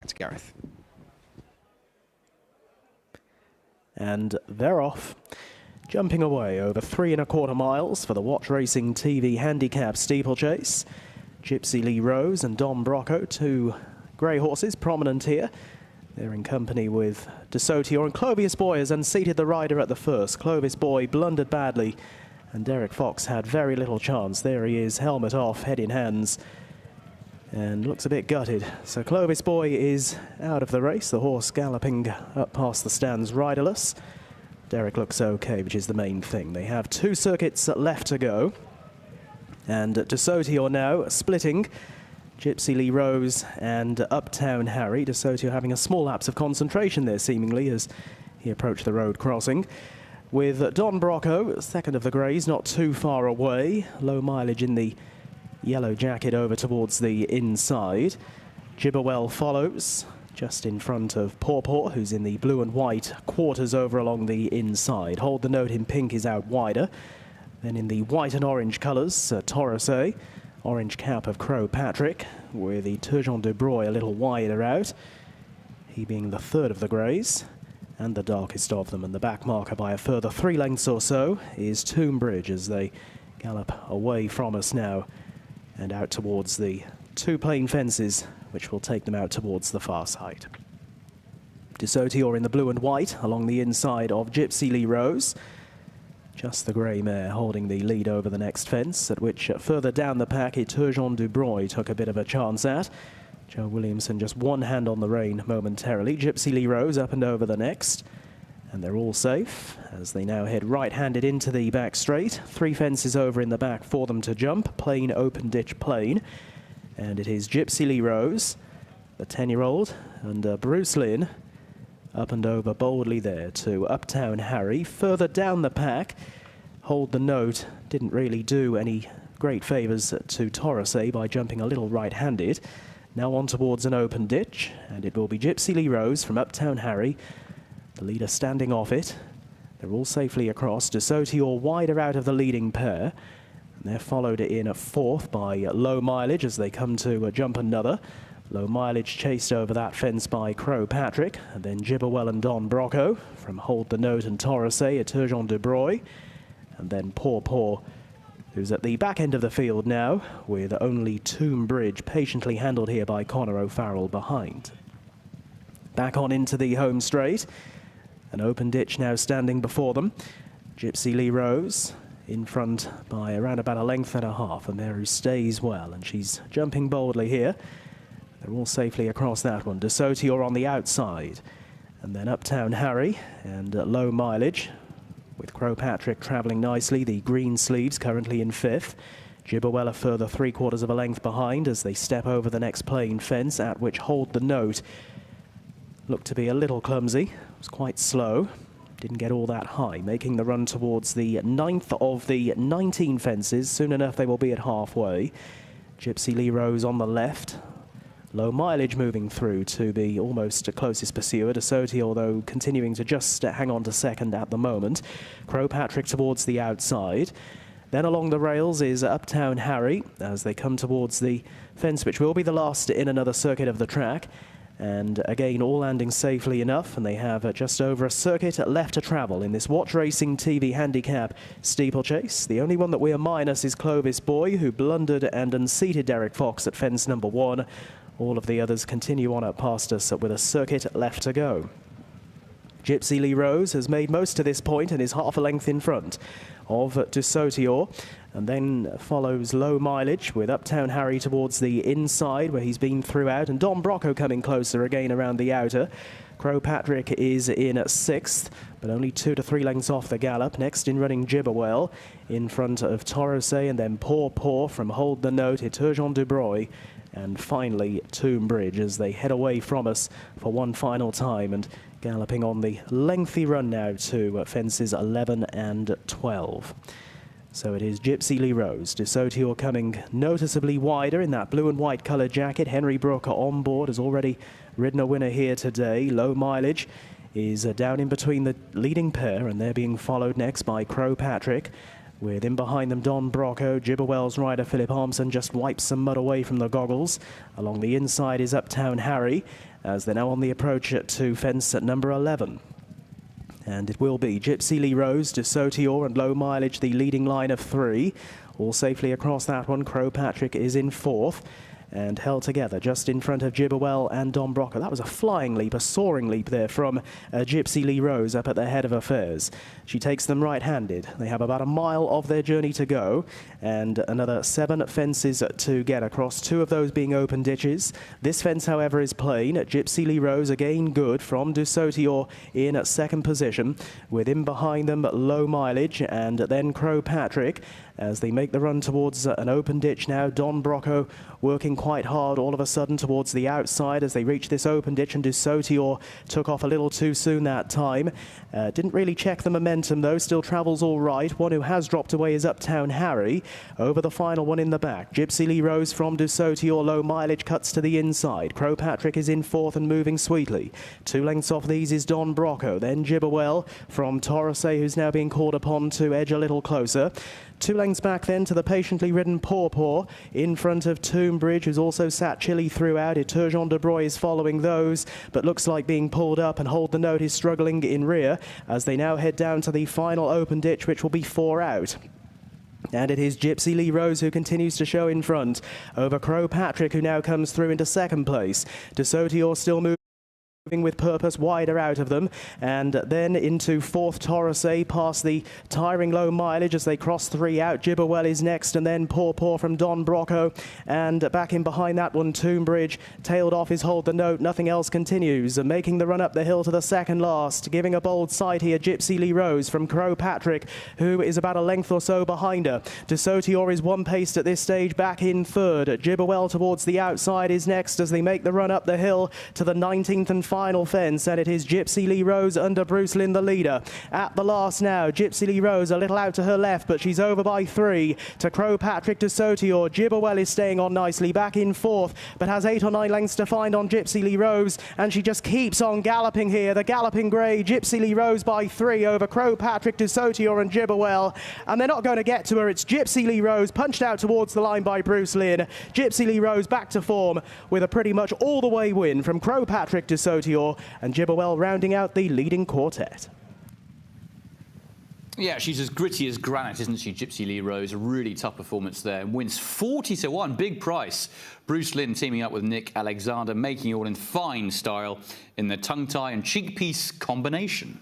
It's Gareth. And they're off, jumping away over 3¼ miles for the Watch Racing TV Handicap Steeplechase. Gypsy Lee Rose and Don Brocco, two grey horses prominent here. They're in company with De Sauteur, and Clovis Boy has unseated the rider at the first. Clovis Boy blundered badly, and Derek Fox had very little chance. There he is, helmet off, head in hands, and looks a bit gutted. So Clovis Boy is out of the race, the horse galloping up past the stands riderless. Derek looks okay, which is the main thing. They have 2 circuits left to go, and De Sauteur now splitting Gypsy Lee Rose and Uptown Harry. De Sauteur having a small lapse of concentration there seemingly as he approached the road crossing. With Don Brocco, second of the greys, not too far away. Low mileage in the yellow jacket over towards the inside. Gibberwell follows just in front of Paw Paw, who's in the blue and white quarters over along the inside. Hold the Note in pink is out wider. Then in the white and orange colours, Torosay. Orange cap of Crow Patrick, with the Turgeon de Broye a little wider out, he being the third of the greys and the darkest of them. And the back marker by a further 3 lengths or so is Tombridge as they gallop away from us now and out towards the 2 plain fences, which will take them out towards the far side. De Sauteur in the blue and white along the inside of Gypsy Lee Rose. Just the grey mare holding the lead over the next fence, at which further down the pack, Turgeon de Broye took a bit of a chance at. Joe Williamson just one hand on the rein momentarily. Gypsy Lee Rose up and over the next. And they're all safe as they now head right-handed into the back straight. 3 fences over in the back for them to jump. Plain, open ditch, plain. And it is Gypsy Lee Rose, the 10-year-old, and Bruce Lynn up and over boldly there to Uptown Harry. Further down the pack, Hold the Note didn't really do any great favours to Torosay by jumping a little right-handed. Now on towards an open ditch, and it will be Gypsy Lee Rose from Uptown Harry, the leader standing off it. They're all safely across. De Sauteur wider out of the leading pair. And they're followed in at 4th by Low Mileage as they come to jump another. Low Mileage chased over that fence by Crow Patrick, and then Gibberwell and Don Brocco from Hold the Note and Torosay at Turgeon de Broye, and then Paw Paw, who's at the back end of the field now, with only Tombridge patiently handled here by Conor O'Farrell behind. Back on into the home straight, an open ditch now standing before them. Gypsy Lee Rose in front by around about 1.5 lengths, and there who stays well, and she's jumping boldly here. They're all safely across that one. De Sauteur on the outside, and then Uptown Harry and Low Mileage, with Crow Patrick travelling nicely. The green sleeves currently in 5th. Gibberwell a further 3/4 of a length behind as they step over the next plain fence, at which Hold the Note looked to be a little clumsy. It was quite slow. Didn't get all that high, making the run towards the 9th of the 19 fences. Soon enough they will be at halfway. Gypsy Lee Rose on the left. Low Mileage moving through to be almost the closest pursuer. De Sauteur, although continuing to just hang on to second at the moment. Crow Patrick towards the outside. Then along the rails is Uptown Harry as they come towards the fence, which will be the last in another circuit of the track. And again, all landing safely enough, and they have just over a circuit left to travel in this Watch Racing TV Handicap Steeplechase. The only one that we are minus is Clovis Boy, who blundered and unseated Derek Fox at fence number 1. All of the others continue on up past us with a circuit left to go. Gypsy Lee Rose has made most to this point and is half a length in front of De Sauteur, and then follows Low Mileage with Uptown Harry towards the inside where he's been throughout, and Don Brocco coming closer again around the outer. Crow Patrick is in at 6th, but only 2 to 3 lengths off the gallop. Next in running Gibberwell in front of Torosay, and then Paw Paw from Hold the Note, Turgeon de Broye, and finally Tombridge as they head away from us for one final time and galloping on the lengthy run now to fences 11 and 12. So it is Gypsy Lee Rose. De Sauteur coming noticeably wider in that blue and white coloured jacket. Henry Brooker on board, has already ridden a winner here today. Low Mileage is down in between the leading pair, and they're being followed next by Crow Patrick. With in behind them Don Brocco, Gibberwell's rider Philip Armson just wipes some mud away from the goggles. Along the inside is Uptown Harry, as they're now on the approach to fence at number 11. And it will be Gypsy Lee Rose, Desautior and Low Mileage, the leading line of 3. All safely across that one. Crow Patrick is in 4th. And held together just in front of Gibberwell and Don Brocco. That was a flying leap, a soaring leap there from Gypsy Lee Rose up at the head of affairs. She takes them right-handed. They have about a mile of their journey to go and another 7 fences to get across, 2 of those being open ditches. This fence, however, is plain. Gypsy Lee Rose again good from Desautior in 2nd position. With in behind them Low Mileage and then Crow Patrick. As they make the run towards an open ditch now, Don Brocco working quite hard all of a sudden towards the outside as they reach this open ditch, and Desautior took off a little too soon that time. Didn't really check the momentum though, still travels all right. One who has dropped away is Uptown Harry over the final one in the back. Gypsy Lee Rose from Desautior, Low Mileage cuts to the inside. Crow Patrick is in 4th and moving sweetly. 2 lengths off these is Don Brocco, then Gibberwell from Torosay, who's now being called upon to edge a little closer. 2 lengths back then to the patiently ridden Paw Paw in front of Tombridge, who's also sat chilly throughout. Eturgeon de Broye is following those, but looks like being pulled up, and Hold the Note is struggling in rear as they now head down to the final open ditch, which will be 4 out. And it is Gypsy Lee Rose who continues to show in front over Crow Patrick, who now comes through into 2nd place. Desautior still moving with purpose wider out of them, and then into 4th Torosay past the tiring Low Mileage as they cross 3 out. Gibberwell is next, and then Paw Paw from Don Brocco, and back in behind that one Tombridge. Tailed off is Hold the Note, nothing else continues, making the run up the hill to the 2nd last, giving a bold sight here Gypsy Lee Rose from Crow Patrick, who is about a length or so behind her. Desautior is 1 pace at this stage, back in 3rd. Gibberwell towards the outside is next as they make the run up the hill to the 19th and final fence, and it is Gypsy Lee Rose under Bruce Lynn, the leader. At the last now, Gypsy Lee Rose a little out to her left, but she's over by 3 to Crow Patrick Desautior. Gibberwell is staying on nicely, back in 4th, but has 8 or 9 lengths to find on Gypsy Lee Rose, and she just keeps on galloping here. The galloping grey, Gypsy Lee Rose by 3 over Crow Patrick Desautior and Gibberwell, and they're not going to get to her. It's Gypsy Lee Rose punched out towards the line by Bruce Lynn. Gypsy Lee Rose back to form with a pretty much all the way win from Crow Patrick Desautior, and Gibberwell rounding out the leading quartet. Yeah, she's as gritty as granite, isn't she, Gypsy Lee Rose? A really tough performance there, and wins 40-1, big price. Bruce Lynn teaming up with Nick Alexander, making it all in fine style in the tongue tie and cheek piece combination.